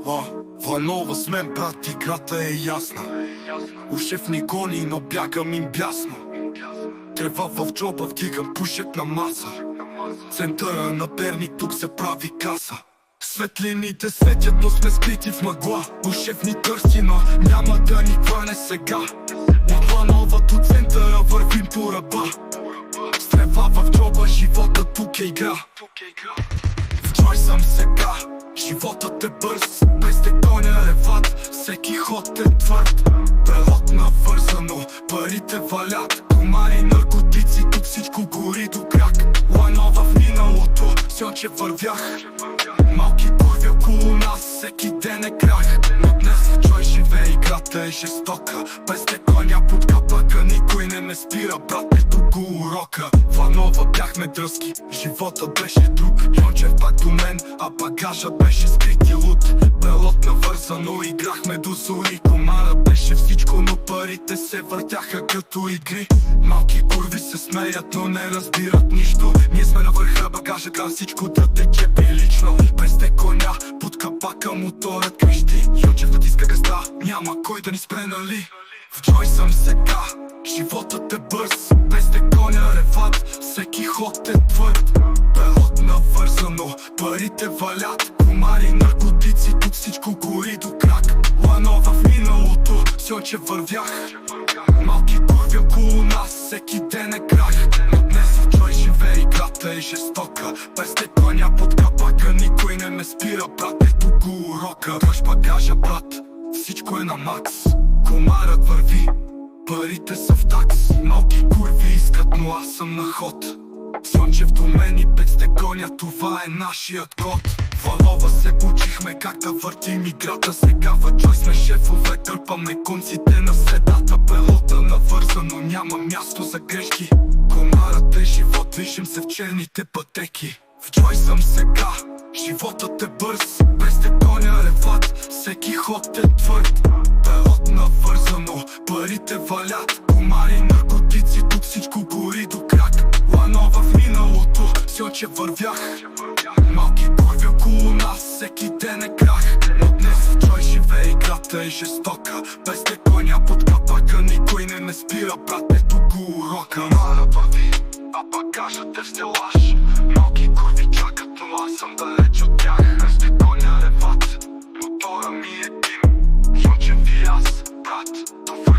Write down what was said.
Войнова с мен, брат, играта е ясна. Ушев ни гони, но бягам им бясно. Трева в джоба, вдигам пушек на маса. Центъра на Перник, тук се прави каса. Светлините светят, но сме скрити в мъгла. Ушев ни търси, но няма да ни хване сега. От Планова до центъра вървим по ръба. С трева в джоба, живота тук е игра. В джой съм сега, животът е бърз. Без те коня реват, всеки ход е твърд. Белот навързано, парите валят. Комари, наркотици, тук всичко гори до крак. Лайнова в миналото, сьонче вървях. Малки курви около нас, всеки ден е крах. Но днес в джой живее, играта е жестока. Без те коня под капака, никой не ме спира, брат, ето го урока. Планова бяхме дръзки, живота беше друг. Йончев пак до мен, а багажа беше скрити лут. Белот навързано, играхме до зори. Комара беше всичко, но парите се въртяха като игри. Малки курви се смеят, но не разбират нищо. Ние сме на върха, багажа кара всичко да тече прилично. Без те коня, под капака моторът крещи. Йончев натиска газа, няма кой да ни спре, нали? В джой съм сега, животът е бърз. Без те коня реват, всеки ход е твърд. Белот навързано, парите валят. Комари, наркотици, тук всичко гори до крак. Ланова в миналото, сьонче вървях. Малки курви около нас, всеки ден е крах. Но днес в джой живее, играта е жестока. Без те коня под капака, никой не ме спира, брат, ето го урока. Дръж багажа, брат, всичко е на макс. Комарът върви, парите са в такс. Малки курви искат, но аз съм на ход. Слънчев до мен и без те гоня, това е нашият код. Валова се учихме как да въртим играта. Сега в джой сме шефове, търпаме конците на седата. Белота навързано, няма място за грешки. Комарът е живот, движим се в черните пътеки. В джой съм сега, животът е бърз. Без те коня реват, всеки ход е твърд. Белот навързано, парите валят. Комари, наркотици, тук всичко гори до крак. Ланова в миналото, сьонче вървях. Малки курви около нас, всеки ден е крах. Но днес в джой живее, играта е жестока. Без те коня под капака, никой не ме спира, брат, ето го урока. Мара върви, а багажът е в стелаж. Малки курви чакат, но аз съм далеч от тях. Без те коня реват, мотора ми е дим. Йончев и аз, брат, това